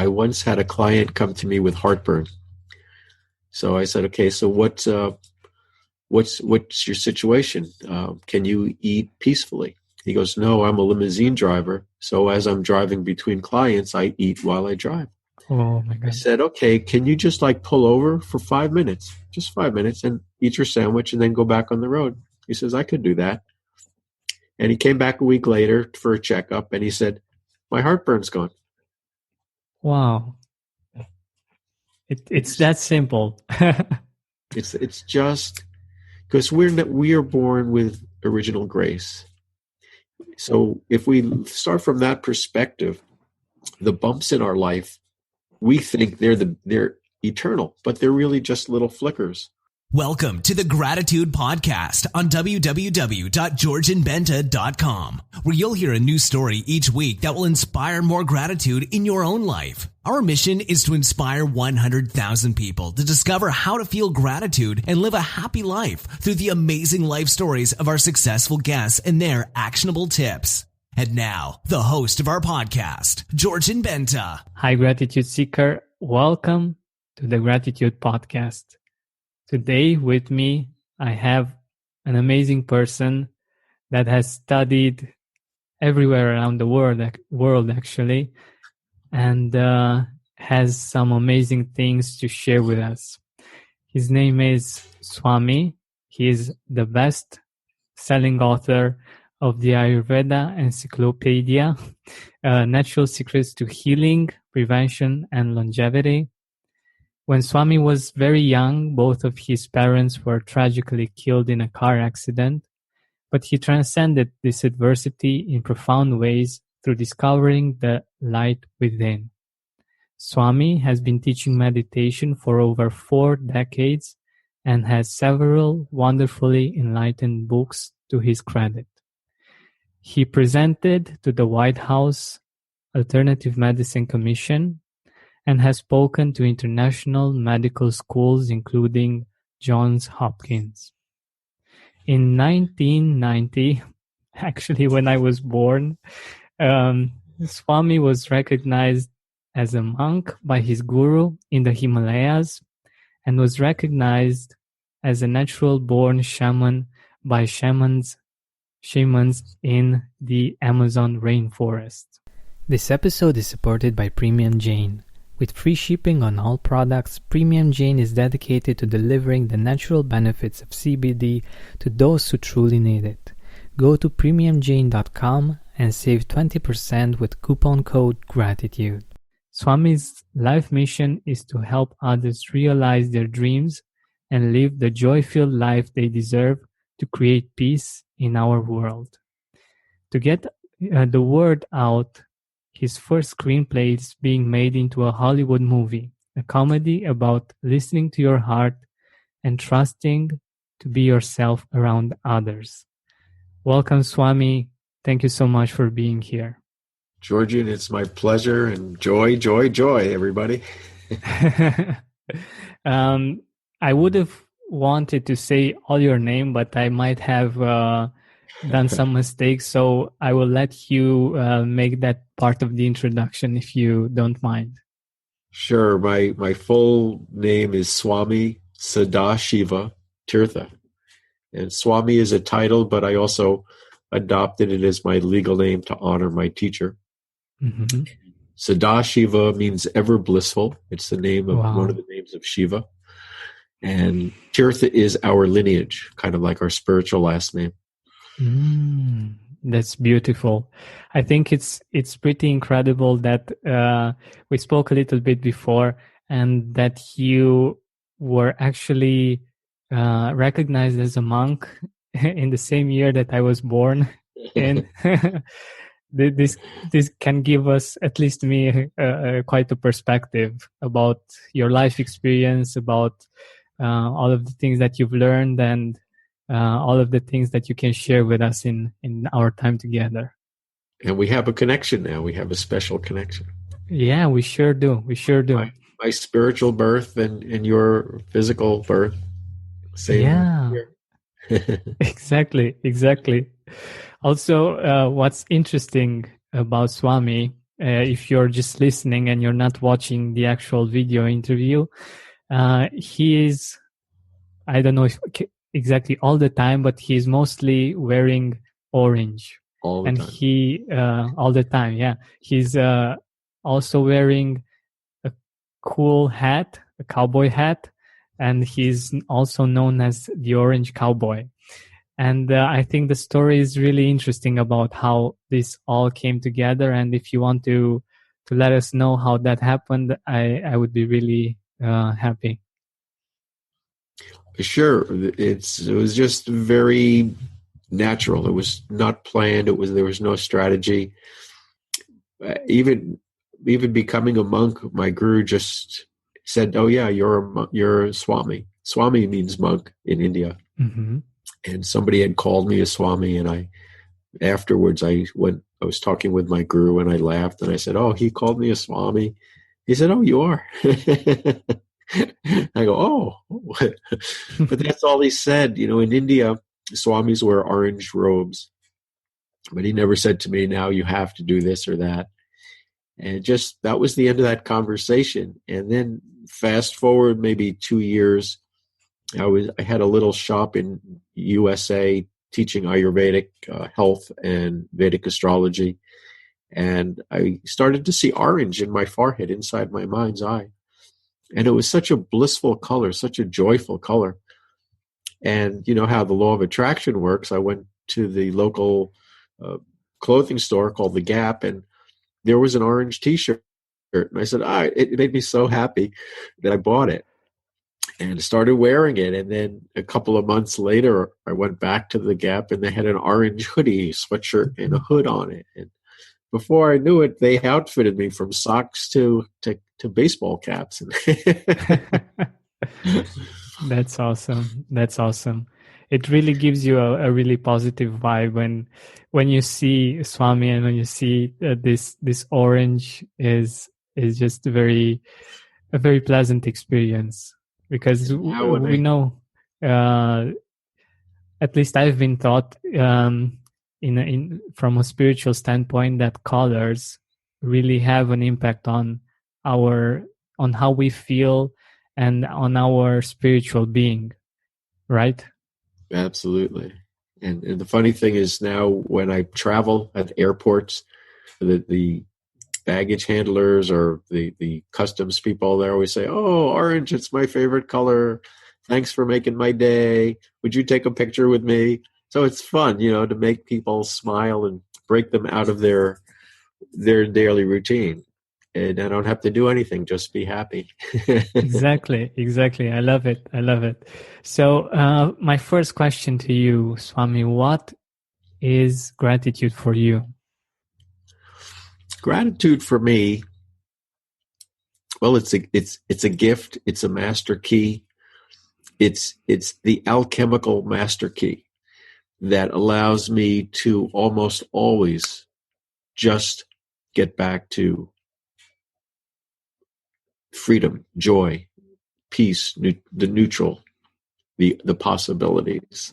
I once had a client come to me with heartburn. So I said, okay, so what's your situation? Can you eat peacefully? He goes, no, I'm a limousine driver. So as I'm driving between clients, I eat while I drive. Oh my I God. said, okay, can you just like pull over for 5 minutes, just 5 minutes, and eat your sandwich and then go back on the road? He says, I could do that. And he came back a week later for a checkup, and he said, my heartburn's gone. Wow. It's that simple. It's just because we are born with original grace. So if we start from that perspective, the bumps in our life, we think they're eternal, but they're really just little flickers. Welcome to the Gratitude Podcast on www.georgianbenta.com, where you'll hear a new story each week that will inspire more gratitude in your own life. Our mission is to inspire 100,000 people to discover how to feel gratitude and live a happy life through the amazing life stories of our successful guests and their actionable tips. And now, the host of our podcast, Georgian Benta. Hi, Gratitude Seeker. Welcome to the Gratitude Podcast. Today with me, I have an amazing person that has studied everywhere around the world actually, and has some amazing things to share with us. His name is Swami. He is the best-selling author of the Ayurveda Encyclopedia, Natural Secrets to Healing, Prevention, and Longevity. When Swami was very young, both of his parents were tragically killed in a car accident, but he transcended this adversity in profound ways through discovering the light within. Swami has been teaching meditation for over 4 decades and has several wonderfully enlightened books to his credit. He presented to the White House Alternative Medicine Commission and has spoken to international medical schools, including John Hopkins. In 1990, actually when I was born, Swami was recognized as a monk by his guru in the Himalayas and was recognized as a natural-born shaman by shamans in the Amazon rainforest. This episode is supported by Premium Jane. With free shipping on all products, Premium Jane is dedicated to delivering the natural benefits of CBD to those who truly need it. Go to premiumjane.com and save 20% with coupon code GRATITUDE. Swami's life mission is to help others realize their dreams and live the joy-filled life they deserve to create peace in our world. To get the word out, his first screenplay is being made into a Hollywood movie, a comedy about listening to your heart and trusting to be yourself around others. Welcome, Swami. Thank you so much for being here. Georgian, it's my pleasure, and joy, everybody. I would have wanted to say all your name, but I might have done some mistakes, so I will let you make that part of the introduction if you don't mind. Sure. My full name is Swami Sadashiva Tirtha. And Swami is a title, but I also adopted it as my legal name to honor my teacher. Mm-hmm. Sadashiva means ever blissful. It's the name of one of the names of Shiva. And Tirtha is our lineage, kind of like our spiritual last name. That's beautiful. I think it's pretty incredible that we spoke a little bit before, and that you were actually recognized as a monk in the same year that I was born. And this can give us, at least me, quite a perspective about your life experience, about all of the things that you've learned, and all of the things that you can share with us in our time together. And we have a connection now. We have a special connection. Yeah, we sure do. My spiritual birth and your physical birth. Same. Yeah. Exactly. Also, what's interesting about Swami if you're just listening and you're not watching the actual video interview, he is, I don't know if exactly all the time, but he's mostly wearing orange. All the and time. he all the time, yeah. He's also wearing a cool hat, a cowboy hat, and he's also known as the Orange Cowboy. And I think the story is really interesting about how this all came together. And if you want to let us know how that happened, I would be really happy. Sure. It was just very natural. It was not planned. There was no strategy. Even becoming a monk, my guru just said, "Oh yeah, you're a Swami." Swami means monk in India. Mm-hmm. And somebody had called me a Swami, and afterwards I was talking with my guru, and I laughed and I said, "Oh, he called me a Swami." He said, "Oh, you are." I go, "Oh," but that's all he said. In India, Swamis wear orange robes, but he never said to me, "Now you have to do this or that." And just that was the end of that conversation. And then fast forward maybe 2 years, I had a little shop in USA teaching Ayurvedic health and Vedic astrology, and I started to see orange in my forehead, inside my mind's eye. And it was such a blissful color, such a joyful color. And you know how the law of attraction works. I went to the local clothing store called The Gap, and there was an orange T-shirt. And I said, it made me so happy that I bought it and started wearing it. And then a couple of months later, I went back to The Gap, and they had an orange hoodie, sweatshirt, and a hood on it. And before I knew it, they outfitted me from socks to baseball caps. That's awesome. That's awesome. It really gives you a really positive vibe when you see Swami, and when you see this orange is just a very pleasant experience, because we know, at least I've been taught in from a spiritual standpoint, that colors really have an impact on how we feel and on our spiritual being, right? Absolutely. And the funny thing is, now when I travel at airports, the baggage handlers or the customs people, they always say, "Oh, orange, it's my favorite color. Thanks for making my day. Would you take a picture with me?" So it's fun, to make people smile and break them out of their daily routine. And I don't have to do anything, just be happy. Exactly. I love it. So my first question to you, Swami, what is gratitude for you? Gratitude for me, well, it's a gift. It's a master key. It's the alchemical master key that allows me to almost always just get back to freedom, joy, peace, the neutral, the possibilities.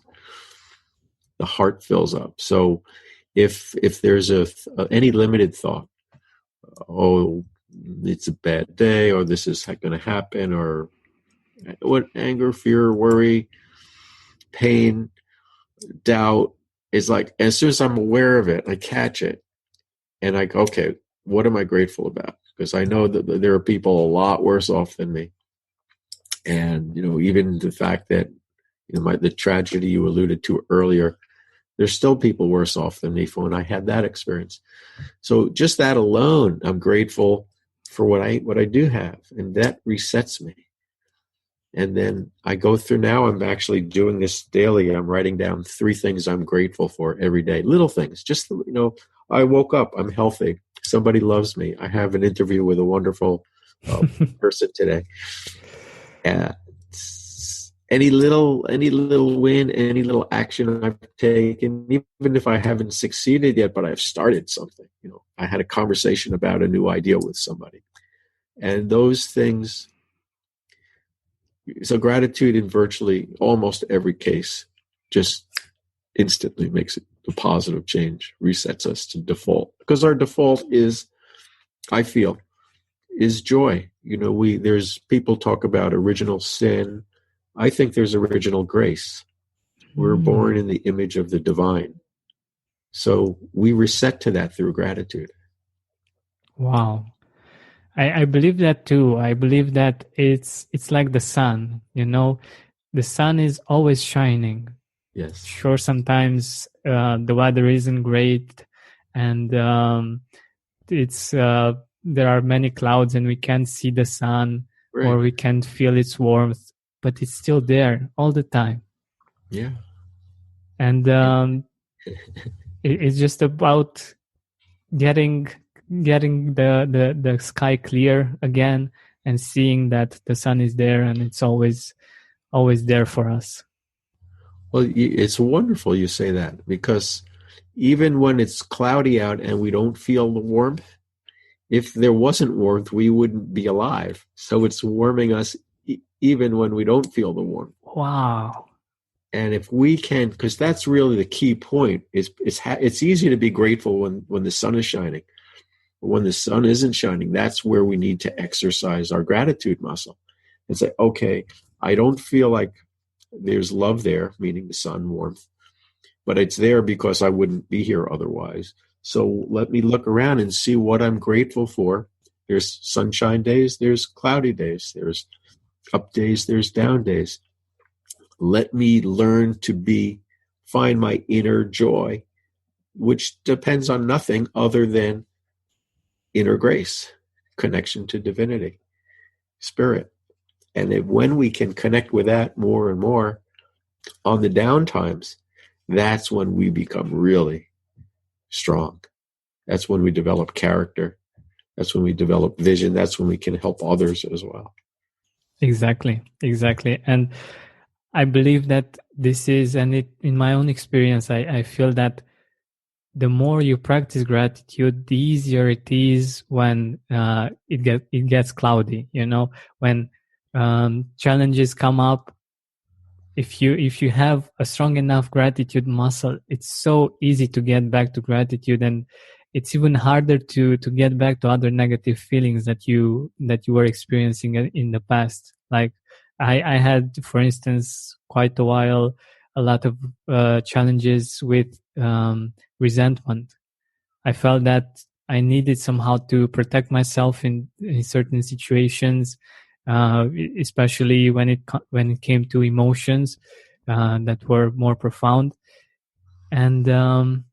The heart fills up. So if there's any limited thought, "Oh, it's a bad day," or "This is going to happen," or what, anger, fear, worry, pain, doubt, is like, as soon as I'm aware of it, I catch it, and I go, "Okay, what am I grateful about?" Because I know that there are people a lot worse off than me. And, even the fact that, the tragedy you alluded to earlier, there's still people worse off than me from when I had that experience. So just that alone, I'm grateful for what I do have, and that resets me. And then I go through, now I'm actually doing this daily. I'm writing down 3 things I'm grateful for every day. Little things, just, I woke up, I'm healthy. Somebody loves me. I have an interview with a wonderful person today. Any little win, any little action I've taken, even if I haven't succeeded yet, but I've started something. I had a conversation about a new idea with somebody. And those things, so gratitude in virtually almost every case just instantly makes it a positive change, resets us to default. Because our default is I feel, is joy. There's people talk about original sin. I think there's original grace. We're born in the image of the divine. So we reset to that through gratitude. Wow. I believe that too. I believe that it's like the sun, the sun is always shining. Yes. Sure, sometimes the weather isn't great, and it's there are many clouds and we can't see the sun, Right. or we can't feel its warmth, but it's still there all the time. Yeah. And it's just about getting the sky clear again and seeing that the sun is there and it's always there for us. Well, it's wonderful you say that, because even when it's cloudy out and we don't feel the warmth, if there wasn't warmth, we wouldn't be alive. So it's warming us even when we don't feel the warmth. Wow. And if we can, because that's really the key point, it's easy to be grateful when the sun is shining. But when the sun isn't shining, that's where we need to exercise our gratitude muscle and say, okay, I don't feel like there's love there, meaning the sun, warmth, but it's there because I wouldn't be here otherwise. So let me look around and see what I'm grateful for. There's sunshine days, there's cloudy days, there's up days, there's down days. Let me learn to find my inner joy, which depends on nothing other than inner grace, connection to divinity, spirit. And when we can connect with that more and more on the down times, that's when we become really strong. That's when we develop character. That's when we develop vision. That's when we can help others as well. Exactly. And I believe that this is, and in my own experience, I feel that the more you practice gratitude, the easier it is when it gets cloudy. When challenges come up, if you have a strong enough gratitude muscle, it's so easy to get back to gratitude, and it's even harder to get back to other negative feelings that you were experiencing in the past. Like I had, for instance, quite a while, a lot of challenges with resentment. I felt that I needed somehow to protect myself in certain situations, especially when it came to emotions that were more profound. And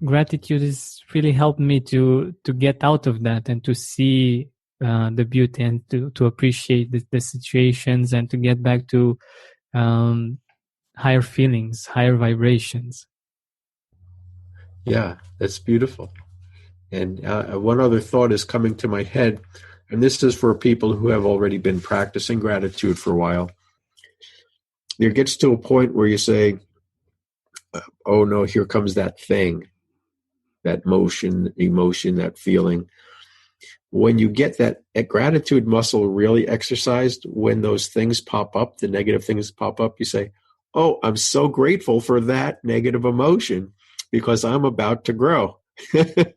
gratitude has really helped me to get out of that and to see the beauty and to appreciate the situations and to get back to higher feelings, higher vibrations. Yeah, that's beautiful. And one other thought is coming to my head, and this is for people who have already been practicing gratitude for a while. There gets to a point where you say, oh no, here comes that thing, that emotion, that feeling. When you get that gratitude muscle really exercised, when those things pop up, the negative things pop up, you say, oh, I'm so grateful for that negative emotion because I'm about to grow.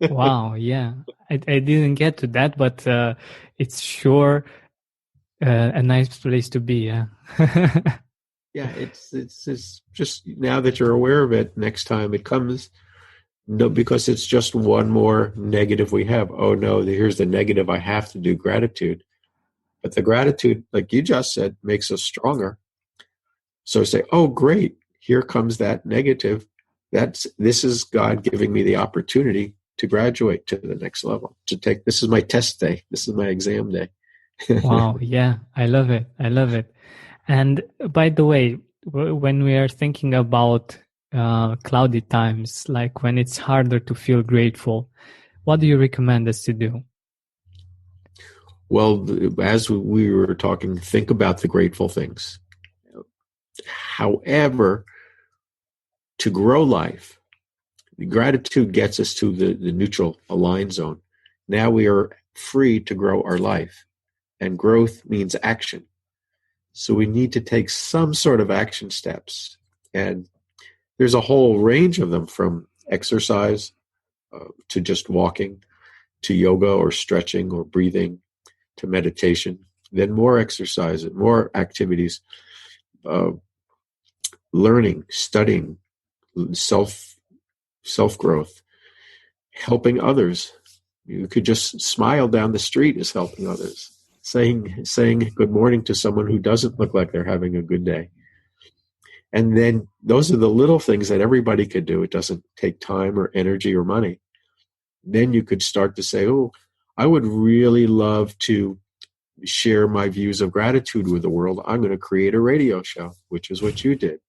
Wow, yeah. I didn't get to that, but it's sure a nice place to be, yeah. Yeah, it's just now that you're aware of it, next time it comes, no, because it's just one more negative we have. Oh no, here's the negative, I have to do gratitude. But the gratitude, like you just said, makes us stronger. So say, oh great, here comes that negative. This is God giving me the opportunity to graduate to the next level, this is my test day. This is my exam day. Wow. Yeah. I love it. And by the way, when we are thinking about cloudy times, like when it's harder to feel grateful, what do you recommend us to do? Well, as we were talking, think about the grateful things. However, to grow life, gratitude gets us to the neutral, aligned zone. Now we are free to grow our life, and growth means action. So we need to take some sort of action steps, and there's a whole range of them, from exercise to just walking, to yoga or stretching or breathing to meditation, then more exercise, more activities, learning, studying, self-growth, helping others. You could just smile down the street is helping others. Saying good morning to someone who doesn't look like they're having a good day. And then those are the little things that everybody could do. It doesn't take time or energy or money. Then you could start to say, oh, I would really love to share my views of gratitude with the world. I'm going to create a radio show, which is what you did.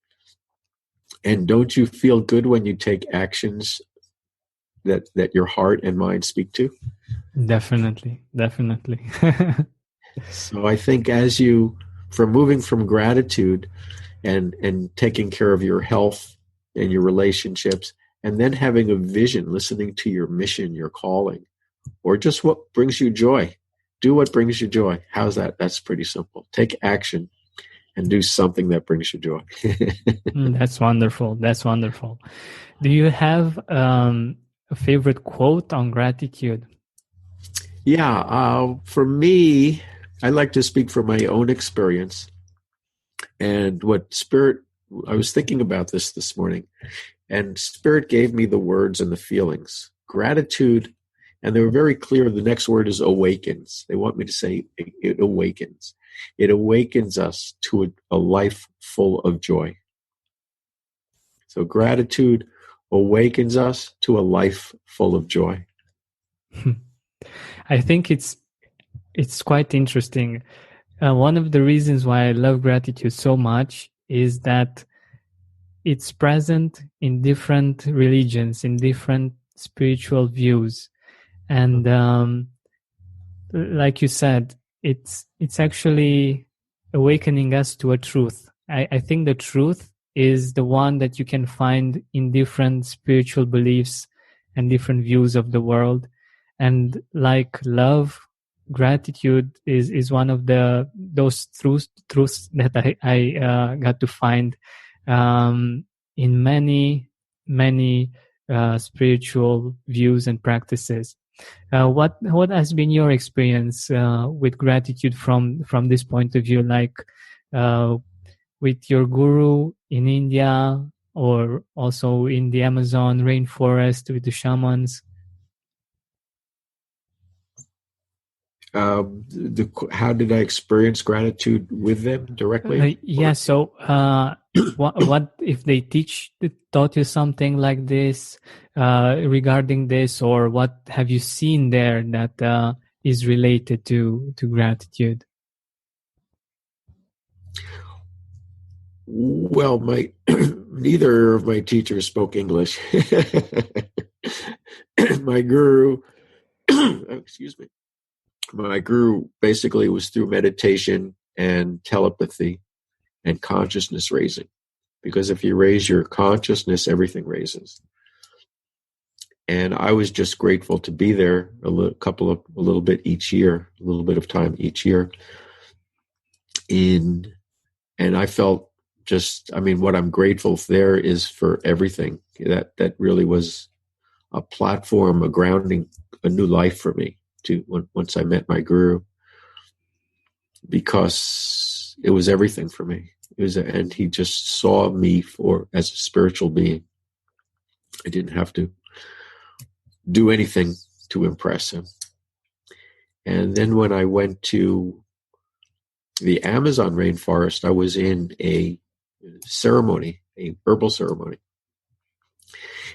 And don't you feel good when you take actions that your heart and mind speak to? Definitely. So I think from moving from gratitude and taking care of your health and your relationships, and then having a vision, listening to your mission, your calling, or just what brings you joy. Do what brings you joy. How's that? That's pretty simple. Take action and do something that brings you joy. That's wonderful. Do you have a favorite quote on gratitude? Yeah, for me, I like to speak from my own experience. And I was thinking about this morning, and Spirit gave me the words and the feelings. Gratitude, and they were very clear. The next word is awakens. They want me to say it awakens. It awakens us to a life full of joy. So gratitude awakens us to a life full of joy. I think it's quite interesting. One of the reasons why I love gratitude so much is that it's present in different religions, in different spiritual views. And like you said, it's actually awakening us to a truth. I think the truth is the one that you can find in different spiritual beliefs and different views of the world. And like love, gratitude is one of those truths that I got to find in many spiritual views and practices. What has been your experience with gratitude from this point of view, like with your guru in India, or also in the Amazon rainforest with the shamans? How did I experience gratitude with them directly? So what if they taught you something like this regarding this, or what have you seen there that is related to gratitude? Well, neither of my teachers spoke English. My guru, excuse me. My guru basically was through meditation and telepathy and consciousness raising. Because if you raise your consciousness, everything raises. And I was just grateful to be there a little bit each year, a little bit of time each year. And I felt what I'm grateful there is for everything. That really was a platform, a grounding, a new life for me once I met my guru, because it was everything for me. And he just saw me as a spiritual being. I didn't have to do anything to impress him. And then when I went to the Amazon rainforest, I was in a ceremony, a herbal ceremony.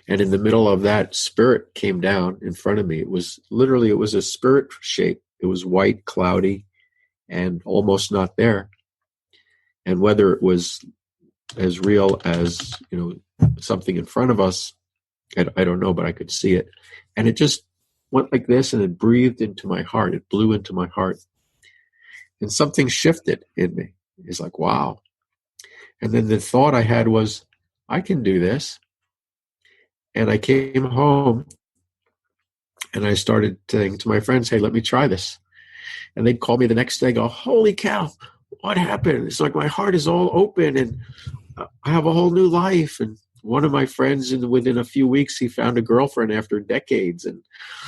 And in the middle of that, Spirit came down in front of me. It was a spirit shape. It was white, cloudy, and almost not there. And whether it was as real as, something in front of us, I don't know, but I could see it. And it just went like this, and it breathed into my heart. It blew into my heart. And something shifted in me. It's like, wow. And then the thought I had was, I can do this. And I came home and I started saying to my friends, hey, let me try this. And they'd call me the next day, go, holy cow, what happened? It's like my heart is all open and I have a whole new life. And one of my friends, within a few weeks, he found a girlfriend after decades.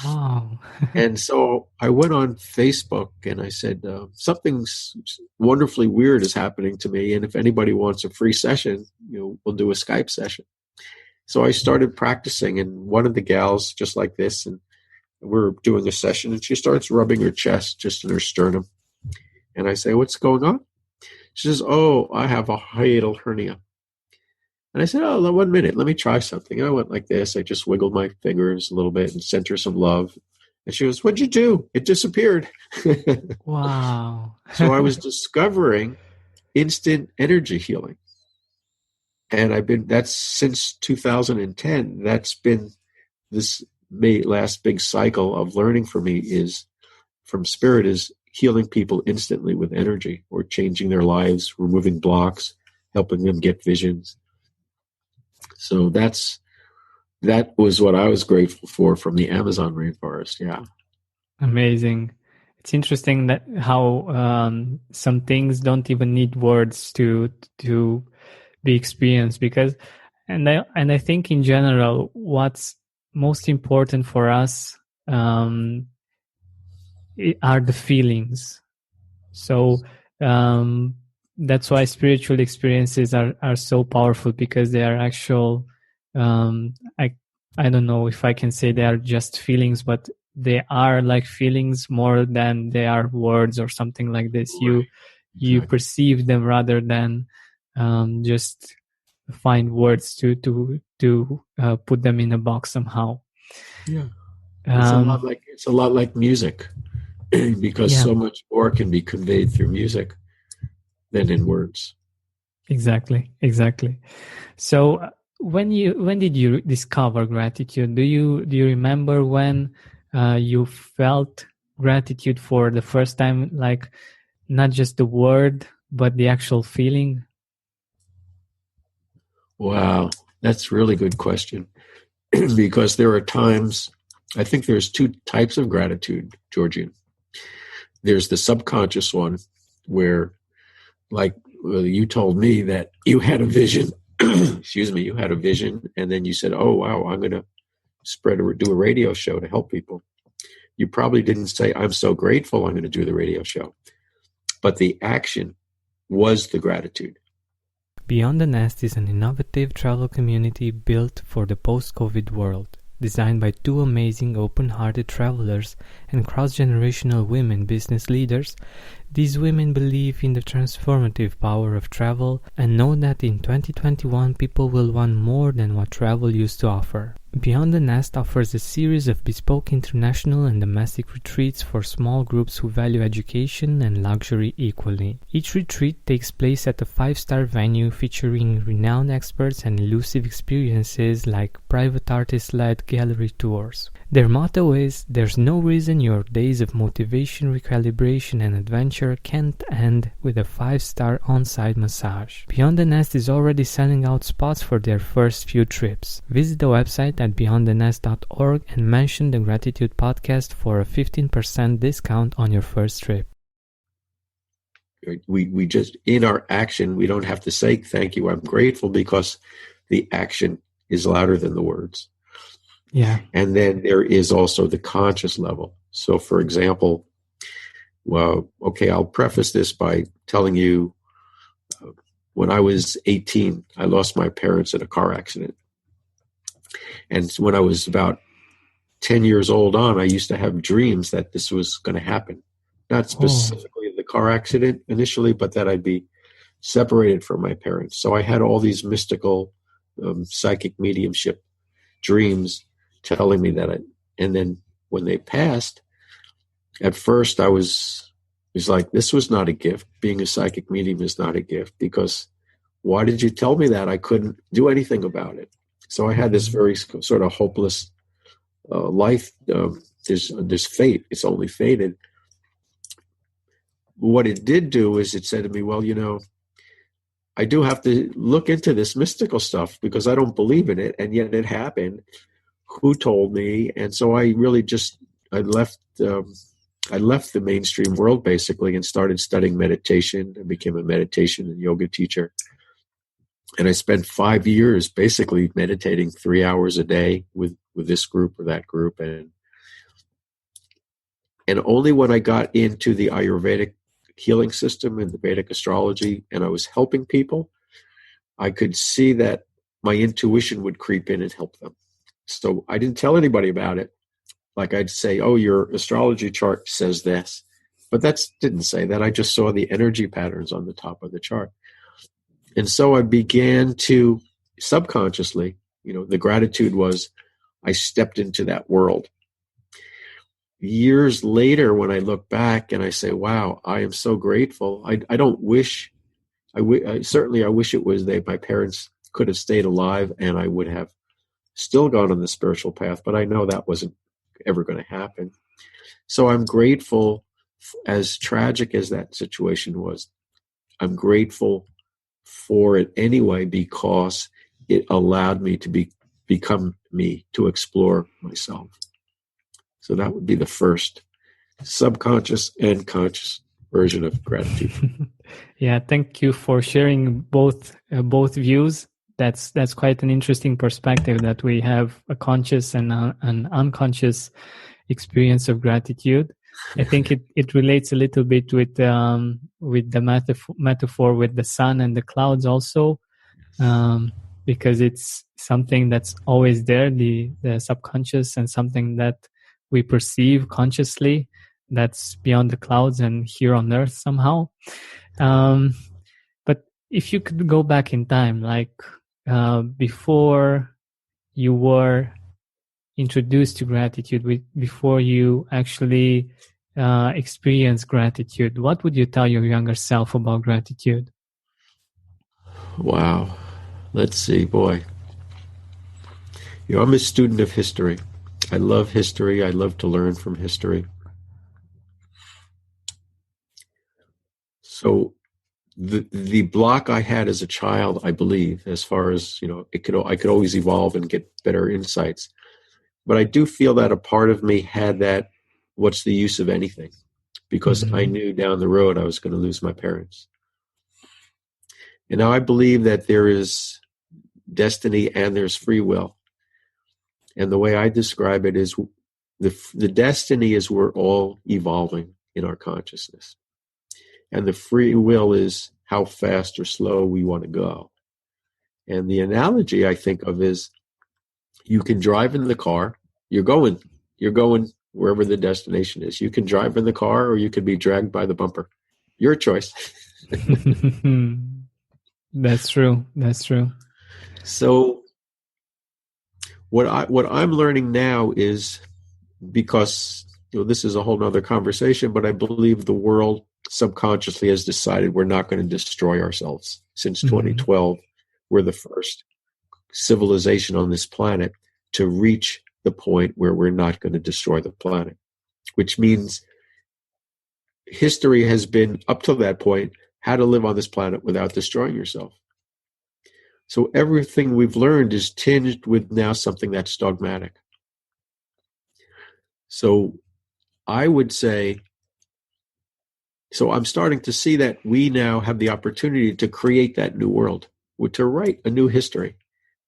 Wow. And so I went on Facebook and I said, something's wonderfully weird is happening to me. And if anybody wants a free session, we'll do a Skype session. So I started practicing, and one of the gals, just like this, and we're doing a session, and she starts rubbing her chest, just in her sternum. And I say, what's going on? She says, oh, I have a hiatal hernia. And I said, oh, 1 minute, let me try something. And I went like this. I just wiggled my fingers a little bit and sent her some love. And she goes, what'd you do? It disappeared. Wow. So I was discovering instant energy healing. And that's since 2010. That's been this last big cycle of learning for me is from spirit is healing people instantly with energy, or changing their lives, removing blocks, helping them get visions. So that was what I was grateful for from the Amazon rainforest. Yeah. Amazing. It's interesting that how some things don't even need words to be experienced, because and I think in general what's most important for us are the feelings. So that's why spiritual experiences are so powerful, because they are actual I don't know if I can say they are just feelings, but they are like feelings more than they are words or something like this. You perceive them rather than just find words to put them in a box somehow. Yeah, it's a lot like music, because so much more can be conveyed through music than in words. Exactly. So when did you discover gratitude? Do you remember when you felt gratitude for the first time, like not just the word but the actual feeling? Wow, that's a really good question. Because there are times, I think there's two types of gratitude, Georgian. There's the subconscious one where, like, you told me that you had a vision. Excuse me, you had a vision, and then you said, oh, wow, I'm going to do a radio show to help people. You probably didn't say, I'm so grateful I'm going to do the radio show. But the action was the gratitude. Beyond the Nest is an innovative travel community built for the post-COVID world, designed by two amazing open-hearted travelers and cross-generational women business leaders. These women believe in the transformative power of travel and know that in 2021 people will want more than what travel used to offer. Beyond the Nest offers a series of bespoke international and domestic retreats for small groups who value education and luxury equally. Each retreat takes place at a 5-star venue featuring renowned experts and elusive experiences like private artist-led gallery tours. Their motto is, there's no reason your days of motivation, recalibration and adventure can't end with a 5-star on-site massage. Beyond the Nest is already selling out spots for their first few trips. Visit the website at beyondthenest.org and mention the Gratitude Podcast for a 15% discount on your first trip. We just, in our action, we don't have to say thank you, I'm grateful, because the action is louder than the words. Yeah. And then there is also the conscious level. So, for example, I'll preface this by telling you, when I was 18, I lost my parents in a car accident. And when I was about 10 years old on, I used to have dreams that this was going to happen. Not specifically the car accident initially, but that I'd be separated from my parents. So I had all these mystical psychic mediumship dreams telling me that and then when they passed, at first it was like, this was not a gift. Being a psychic medium is not a gift, because why did you tell me that? I couldn't do anything about it. So I had this very sort of hopeless life. There's fate. It's only fated. What it did do is it said to me, well, I do have to look into this mystical stuff, because I don't believe in it, and yet it happened. Who told me? And so I really I left the mainstream world basically and started studying meditation. I became a meditation and yoga teacher. And I spent 5 years basically meditating 3 hours a day with this group or that group. And only when I got into the Ayurvedic healing system and the Vedic astrology, and I was helping people, I could see that my intuition would creep in and help them. So I didn't tell anybody about it. Like I'd say, oh, your astrology chart says this. But that didn't say that. I just saw the energy patterns on the top of the chart. And so I began to subconsciously, the gratitude was I stepped into that world. Years later, when I look back and I say, wow, I am so grateful. I don't wish, I wish it was my parents could have stayed alive and I would have still gone on the spiritual path, but I know that wasn't ever going to happen. So I'm grateful, as tragic as that situation was, I'm grateful for it anyway, because it allowed me to become me, to explore myself. So that would be the first subconscious and conscious version of gratitude. Yeah, thank you for sharing both views. That's quite an interesting perspective, that we have a conscious and an unconscious experience of gratitude. I think it relates a little bit with the metaphor with the sun and the clouds also, because it's something that's always there, the subconscious, and something that we perceive consciously that's beyond the clouds and here on earth somehow. But if you could go back in time, like before you were introduced to gratitude, before you actually experienced gratitude, what would you tell your younger self about gratitude? Wow. Let's see, boy. I'm a student of history. I love history. I love to learn from history. So the block I had as a child, I believe, as far as, I could always evolve and get better insights. But I do feel that a part of me had that, what's the use of anything? Because I knew down the road I was going to lose my parents. And now I believe that there is destiny and there's free will. And the way I describe it is the destiny is we're all evolving in our consciousness. And the free will is how fast or slow we want to go. And the analogy I think of is, you can drive in the car, you're going wherever the destination is. You can drive in the car or you could be dragged by the bumper. Your choice. That's true. So what I'm learning now is, because this is a whole nother conversation, but I believe the world subconsciously has decided we're not going to destroy ourselves. Since 2012, we're the first civilization on this planet to reach the point where we're not going to destroy the planet, which means history has been, up to that point, how to live on this planet without destroying yourself. So everything we've learned is tinged with now something that's dogmatic. So I would say, I'm starting to see that we now have the opportunity to create that new world, to write a new history,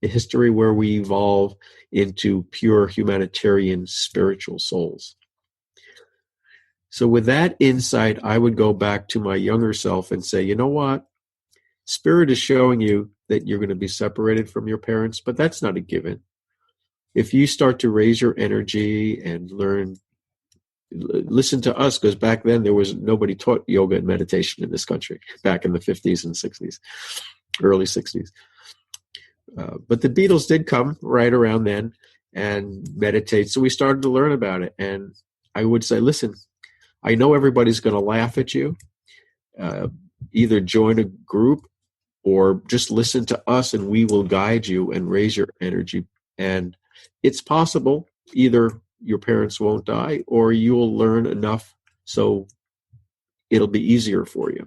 a history where we evolve into pure humanitarian spiritual souls. So with that insight, I would go back to my younger self and say, you know what? Spirit is showing you that you're going to be separated from your parents, but that's not a given. If you start to raise your energy and listen to us, because back then nobody taught yoga and meditation in this country, back in the 50s and 60s, early 60s. But the Beatles did come right around then and meditate. So we started to learn about it. And I would say, listen, I know everybody's going to laugh at you. Either join a group or just listen to us and we will guide you and raise your energy. And it's possible either your parents won't die or you'll learn enough so it'll be easier for you.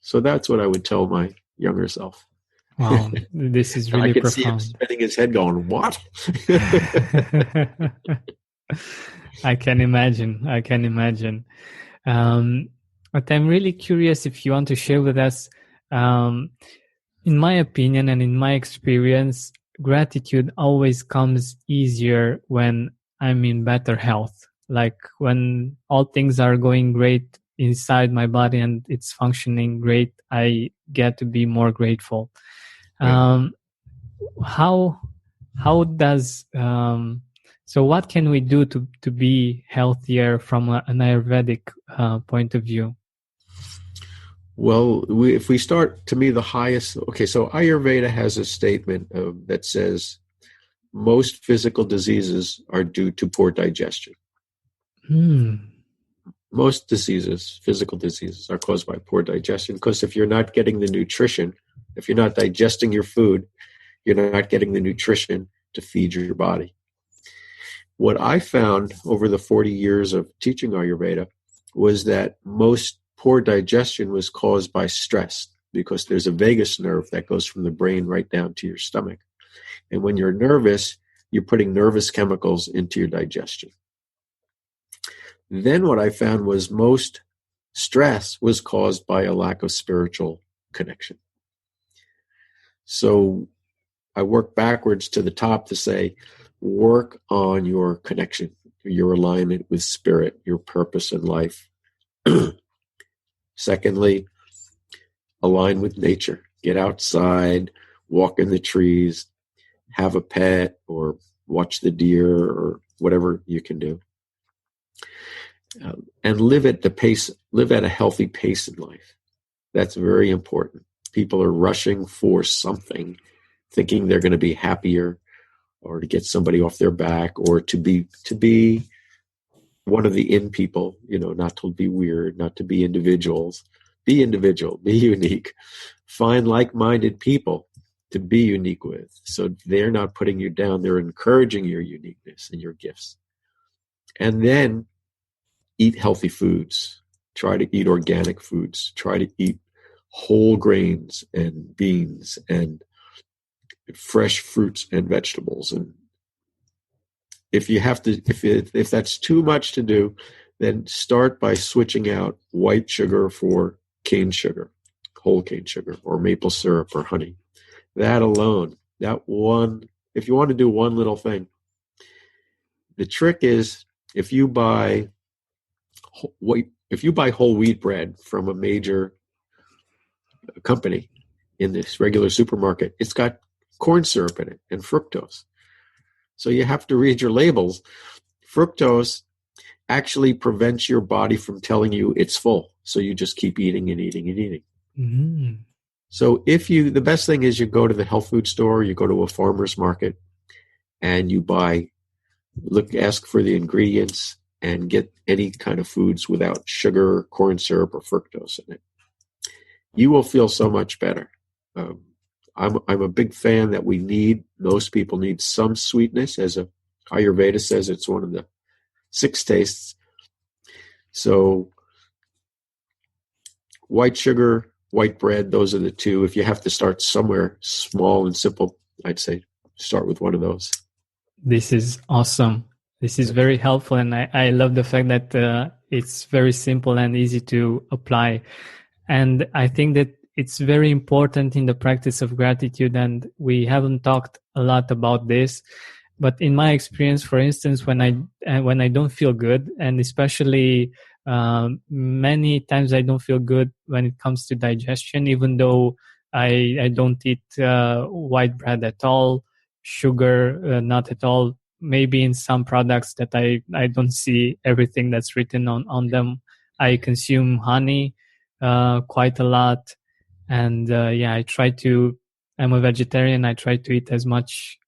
So that's what I would tell my younger self. Wow, this is really profound. I can see him spinning his head going, what? I can imagine. But I'm really curious if you want to share with us In my opinion and in my experience, gratitude always comes easier when I'm in better health. Like when all things are going great inside my body and it's functioning great, I get to be more grateful. Right. How does so what can we do to be healthier from an Ayurvedic point of view? Well, if we start, to me, the highest, okay, so Ayurveda has a statement that says most physical diseases are due to poor digestion. Most diseases, physical diseases, are caused by poor digestion, because if you're not getting the nutrition, if you're not digesting your food, you're not getting the nutrition to feed your body. What I found over the 40 years of teaching Ayurveda was that most poor digestion was caused by stress, because there's a vagus nerve that goes from the brain right down to your stomach. And when you're nervous, you're putting nervous chemicals into your digestion. Then what I found was most stress was caused by a lack of spiritual connection. So I work backwards to the top to say, work on your connection, your alignment with spirit, your purpose in life. Secondly, align with nature. Get outside, walk in the trees, have a pet, or watch the deer, or whatever you can do. And live at a healthy pace in life. That's very important. People are rushing for something, thinking they're going to be happier, or to get somebody off their back, or to be one of the in people, not to be weird, not to be individuals. Be individual, be unique. Find like-minded people to be unique with. So they're not putting you down, they're encouraging your uniqueness and your gifts. And then eat healthy foods. Try to eat organic foods. Try to eat whole grains and beans and fresh fruits and vegetables. And if you have to, if that's too much to do, then start by switching out white sugar for cane sugar, whole cane sugar, or maple syrup or honey. That alone, if you want to do one little thing, the trick is if you buy whole wheat bread from a major company in this regular supermarket, it's got corn syrup in it and fructose. So you have to read your labels. Fructose actually prevents your body from telling you it's full. So you just keep eating and eating and eating. Mm-hmm. So the best thing is you go to the health food store, you go to a farmer's market, and you ask for the ingredients and get any kind of foods without sugar, corn syrup, or fructose in it. You will feel so much better. I'm a big fan that most people need some sweetness. As Ayurveda says, it's one of the 6 tastes. So white sugar, white bread, those are the 2. If you have to start somewhere small and simple, I'd say start with one of those. This is awesome. This is very helpful. And I love the fact that it's very simple and easy to apply. And I think that it's very important in the practice of gratitude. And we haven't talked a lot about this. But in my experience, for instance, when I don't feel good, and especially many times I don't feel good when it comes to digestion, even though I don't eat white bread at all, sugar not at all. Maybe in some products that I don't see everything that's written on them. I consume honey quite a lot, and I'm a vegetarian. I try to eat as much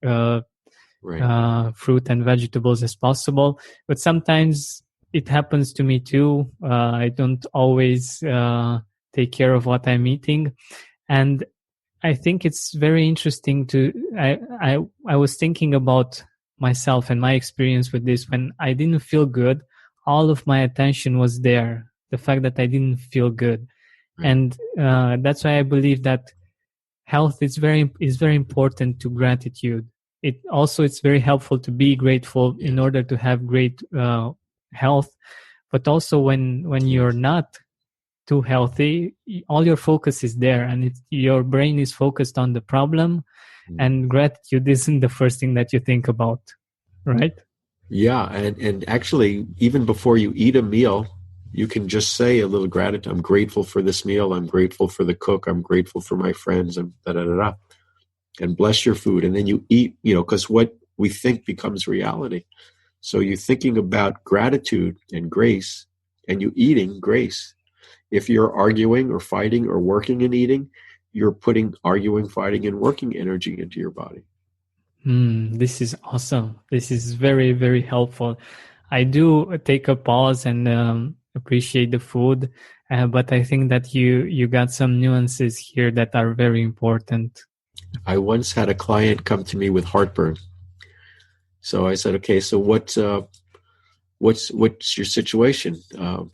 fruit and vegetables as possible, but sometimes it happens to me too. I don't always take care of what I'm eating, and I think it's very interesting I was thinking about myself and my experience with this. When I didn't feel good, all of my attention was there, the fact that I didn't feel good. Right. And that's why I believe that health is very important to gratitude. It's very helpful to be grateful in order to have great health. But also when you're not too healthy, all your focus is there, and your brain is focused on the problem, and gratitude isn't the first thing that you think about, right? Yeah, and actually, even before you eat a meal, you can just say a little gratitude. I'm grateful for this meal. I'm grateful for the cook. I'm grateful for my friends. And da-da-da-da. And bless your food. And then you eat, because what we think becomes reality. So you're thinking about gratitude and grace, and you eating grace. If you're arguing or fighting or working and eating, you're putting arguing, fighting, and working energy into your body. This is awesome. This is very, very helpful. I do take a pause and appreciate the food, but I think that you got some nuances here that are very important. I once had a client come to me with heartburn. So I said, okay, so what's your situation?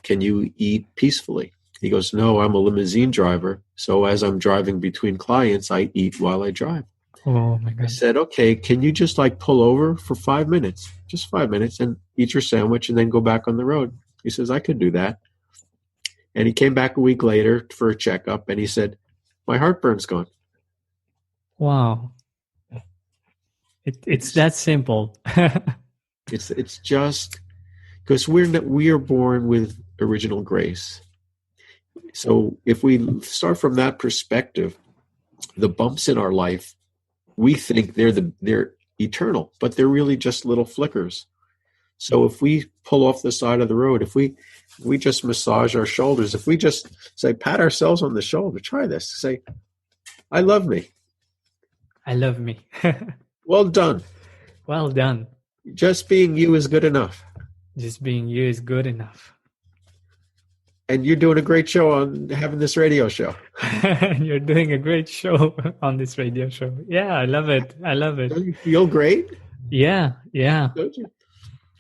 Can you eat peacefully? He goes, no, I'm a limousine driver. So as I'm driving between clients, I eat while I drive. Oh my God. I said, okay, can you just pull over for 5 minutes, just 5 minutes, and eat your sandwich and then go back on the road? He says, I could do that. And he came back a week later for a checkup, and he said, my heartburn's gone. Wow. It's that simple. It's just because we are born with original grace. So if we start from that perspective, the bumps in our life, we think they're eternal, but they're really just little flickers. So if we pull off the side of the road, if we just massage our shoulders, if we just say, pat ourselves on the shoulder, try this, say, I love me. I love me. Well done. Well done. Just being you is good enough. Just being you is good enough. And you're doing a great show on having this radio show. You're doing a great show on this radio show. Yeah, I love it. I love it. Don't you feel great? Yeah, yeah. Don't you?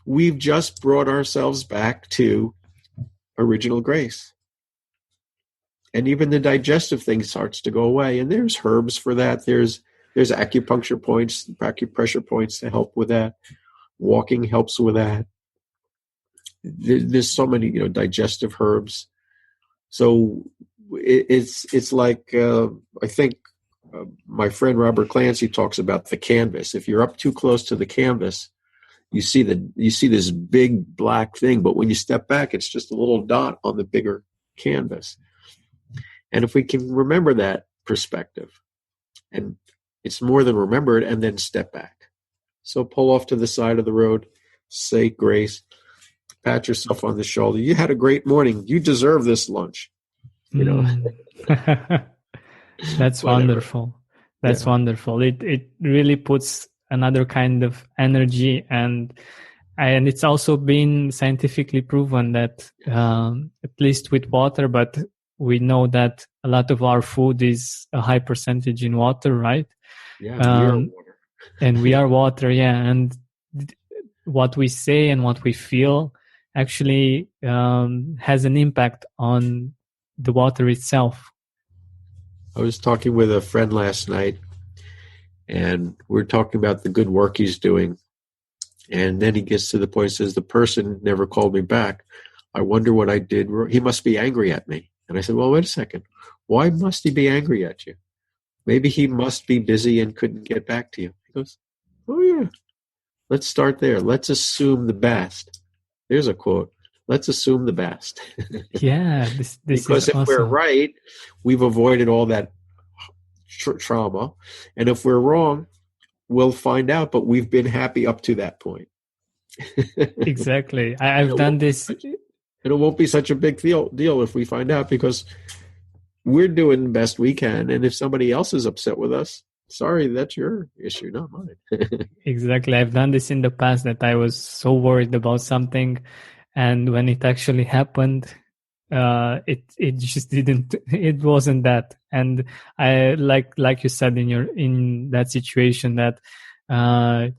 We've just brought ourselves back to original grace. And even the digestive thing starts to go away. And there's herbs for that. There's acupuncture points, acupressure points to help with that. Walking helps with that. There's so many, digestive herbs. So it's like I think my friend Robert Clancy talks about the canvas. If you're up too close to the canvas, you see this big black thing, but when you step back, it's just a little dot on the bigger canvas. And if we can remember that perspective, and it's more than remember it, and then step back. So pull off to the side of the road, say grace, pat yourself on the shoulder. You had a great morning. You deserve this lunch. That's wonderful. That's wonderful. It really puts another kind of energy, and it's also been scientifically proven that at least with water, but we know that a lot of our food is a high percentage in water, right? Yeah, we are water. And we are water, yeah. And what we say and what we feel actually has an impact on the water itself. I was talking with a friend last night, and we're talking about the good work he's doing. And then he gets to the point, says, the person never called me back. I wonder what I did. He must be angry at me. And I said, well, wait a second. Why must he be angry at you? Maybe he must be busy and couldn't get back to you. He goes, oh, yeah. Let's start there. Let's assume the best. There's a quote. Let's assume the best. Yeah. This because if we're right, we've avoided all that trauma. And if we're wrong, we'll find out, but we've been happy up to that point. Exactly. I've done this. And it won't be such a big deal if we find out, because we're doing the best we can. And if somebody else is upset with us, sorry, that's your issue, not mine. Exactly. I've done this in the past, that I was so worried about something, and when it actually happened, it just didn't. It wasn't that. And I like you said in that situation, that I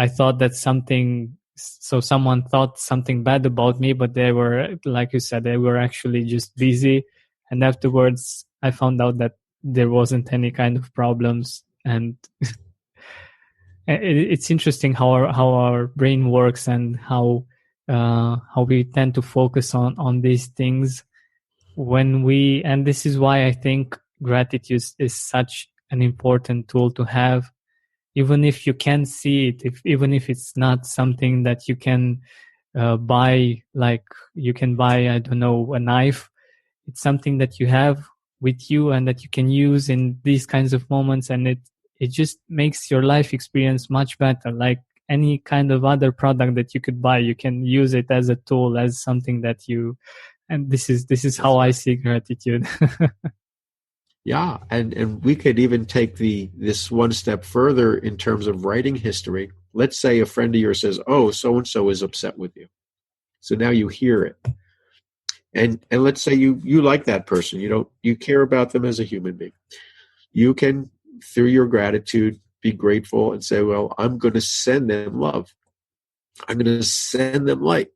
thought that someone thought something bad about me, but they were, like you said, they were actually just busy. And afterwards, I found out that there wasn't any kind of problems. And it's interesting how our brain works, and how we tend to focus on these things and this is why I think gratitude is such an important tool to have, even if you can't see it, even if it's not something that you can buy, like you can buy, I don't know, a knife. It's something that you have with you and that you can use in these kinds of moments, and it just makes your life experience much better. Like any kind of other product that you could buy, you can use it as a tool, as something that you, and this is how I see gratitude. Yeah, and we could even take this one step further in terms of writing history. Let's say a friend of yours says, "Oh, so and so is upset with you," so now you hear it, and let's say you like that person, you care about them as a human being. You can, through your gratitude, be grateful and say, "Well, I'm going to send them love. I'm going to send them light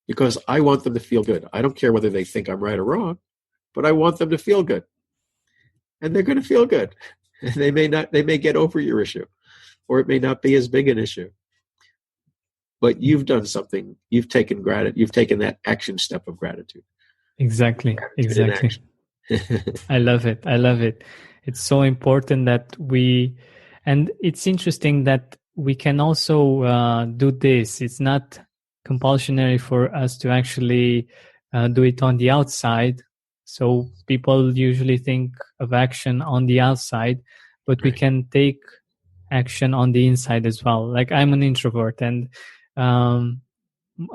because I want them to feel good. I don't care whether they think I'm right or wrong, but I want them to feel good." And they're going to feel good. They may get over your issue, or it may not be as big an issue. But you've done something. You've taken that action step of gratitude. Exactly. I love it. It's so important that and it's interesting that we can also do this. It's not compulsory for us to actually do it on the outside. So people usually think of action on the outside, but we can take action on the inside as well. Like I'm an introvert, and a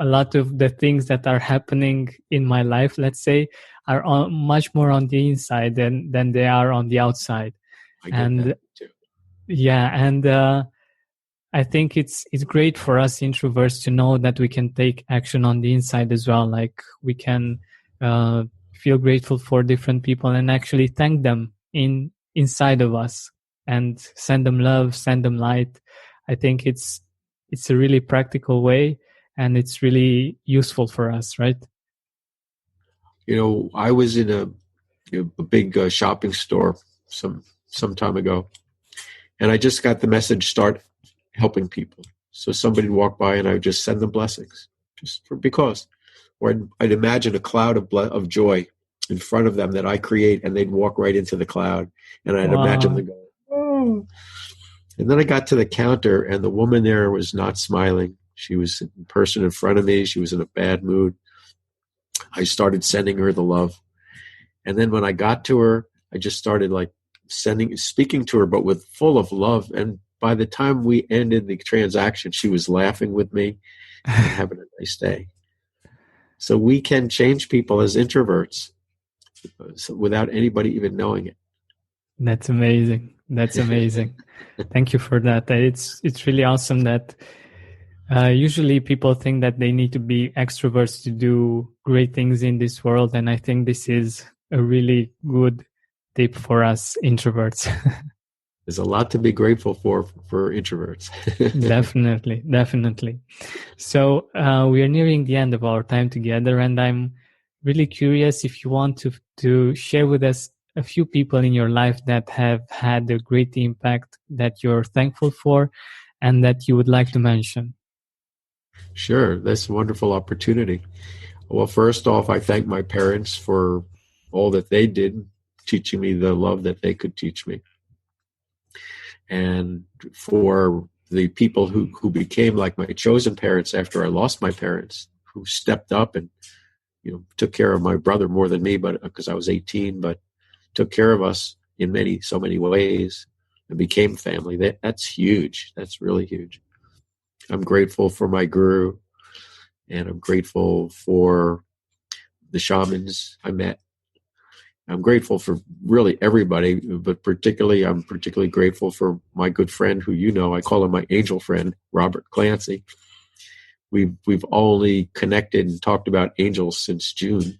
lot of the things that are happening in my life, let's say, are much more on the inside than they are on the outside. I get that too. Yeah, and I think it's great for us introverts to know that we can take action on the inside as well. Like we can feel grateful for different people and actually thank them inside of us and send them love, send them light. I think it's a really practical way, and it's really useful for us, right? I was in a big shopping store some time ago, and I just got the message, start helping people. So somebody would walk by and I would just send them blessings, because. Or I'd imagine a cloud of joy in front of them that I create, and they'd walk right into the cloud, and I'd imagine them going, "Oh." And then I got to the counter, and the woman there was not smiling. She was in person in front of me. She was in a bad mood. I started sending her the love. And then when I got to her, I just started speaking to her, but with full of love. And by the time we ended the transaction, she was laughing with me and having a nice day. So we can change people as introverts without anybody even knowing it. That's amazing. Thank you for that. It's really awesome that usually people think that they need to be extroverts to do great things in this world. And I think this is a really good tip for us introverts. There's a lot to be grateful for introverts. Definitely. So we are nearing the end of our time together, and I'm really curious if you want to share with us a few people in your life that have had a great impact that you're thankful for and that you would like to mention. Sure, that's a wonderful opportunity. Well, first off, I thank my parents for all that they did, teaching me the love that they could teach me. And for the people who became like my chosen parents after I lost my parents, who stepped up and took care of my brother more than me, but because I was 18, but took care of us in so many ways and became family. That's huge. That's really huge. I'm grateful for my guru, and I'm grateful for the shamans I met. I'm grateful for really everybody, but I'm particularly grateful for my good friend who I call him my angel friend, Robert Clancy. We've only connected and talked about angels since June.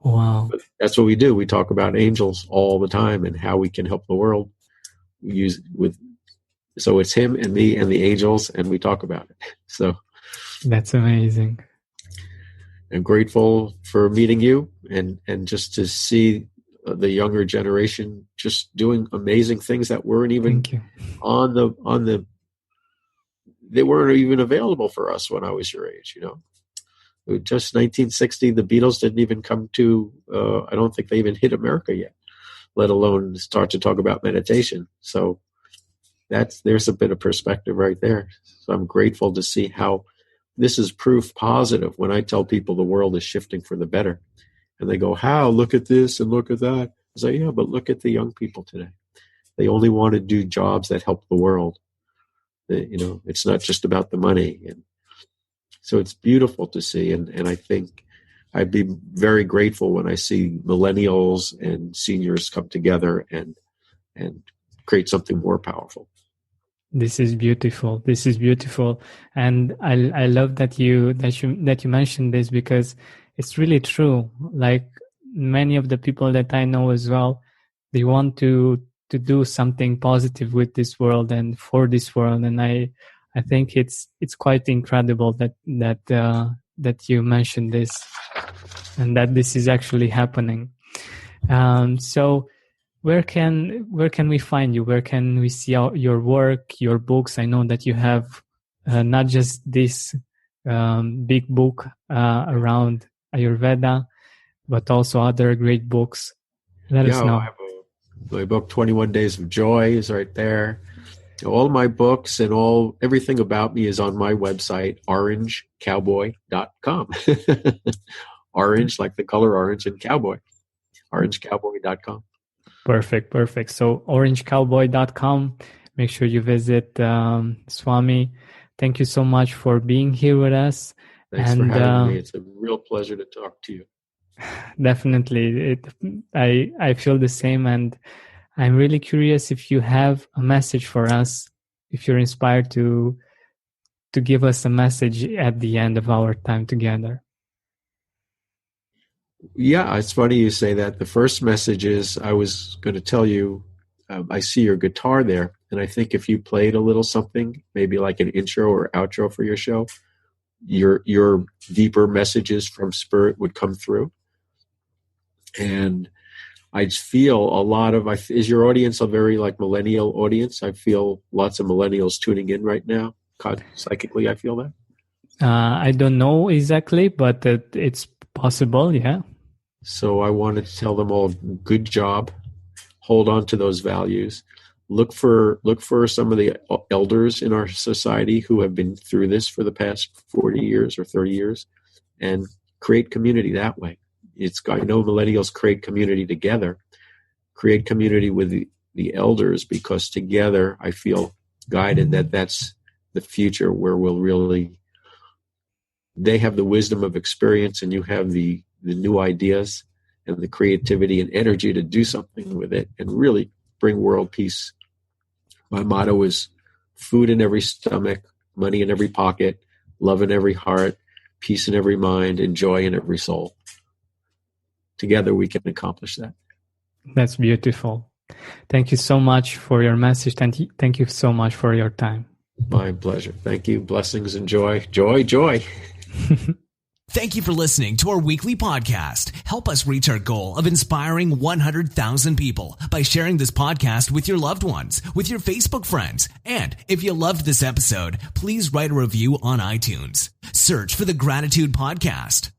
Wow. But that's what we do. We talk about angels all the time and how we can help the world. So it's him and me and the angels, and we talk about it. So that's amazing. I'm grateful for meeting you and just to see the younger generation just doing amazing things that weren't even they weren't even available for us when I was your age, Just 1960, the Beatles didn't even come to, I don't think they even hit America yet, let alone start to talk about meditation. So there's a bit of perspective right there. So I'm grateful to see how this is proof positive when I tell people the world is shifting for the better. And they go, how? Look at this and look at that. I say, yeah, but look at the young people today. They only want to do jobs that help the world. It's not just about the money. And so it's beautiful to see. And I think I'd be very grateful when I see millennials and seniors come together and create something more powerful. This is beautiful. This is beautiful. And I love that you mentioned this, because it's really true. Like many of the people that I know as well, they want to do something positive with this world and for this world. And I think it's quite incredible that you mentioned this and that this is actually happening. So where can we find you? Where can we see your work, your books? I know that you have not just this big book around Ayurveda, but also other great books. Let us know. My book, 21 Days of Joy, is right there. All my books and everything about me is on my website, orangecowboy.com. Orange, like the color orange, and cowboy. orangecowboy.com. Perfect. So orangecowboy.com. Make sure you visit Swami. Thank you so much for being here with us. Thanks for having me. It's a real pleasure to talk to you. Definitely. I feel the same, and I'm really curious if you have a message for us, if you're inspired to give us a message at the end of our time together. Yeah, it's funny you say that. The first message is, I was going to tell you, I see your guitar there, and I think if you played a little something, maybe like an intro or outro for your show, your deeper messages from spirit would come through. And I feel is your audience a very like millennial audience? I feel lots of millennials tuning in right now. Psychically, I feel that. I don't know exactly, but it's possible, yeah. So I wanted to tell them all, good job. Hold on to those values. Look for some of the elders in our society who have been through this for the past 40 years or 30 years, and create community that way. I know millennials create community together. Create community with the elders, because together I feel guided that that's the future where they have the wisdom of experience and you have the new ideas and the creativity and energy to do something with it and really bring world peace. My motto is food in every stomach, money in every pocket, love in every heart, peace in every mind, and joy in every soul. Together we can accomplish that. That's beautiful. Thank you so much for your message. Thank you so much for your time. My pleasure. Thank you. Blessings and joy. Joy. Thank you for listening to our weekly podcast. Help us reach our goal of inspiring 100,000 people by sharing this podcast with your loved ones, with your Facebook friends. And if you loved this episode, please write a review on iTunes. Search for the Gratitude Podcast.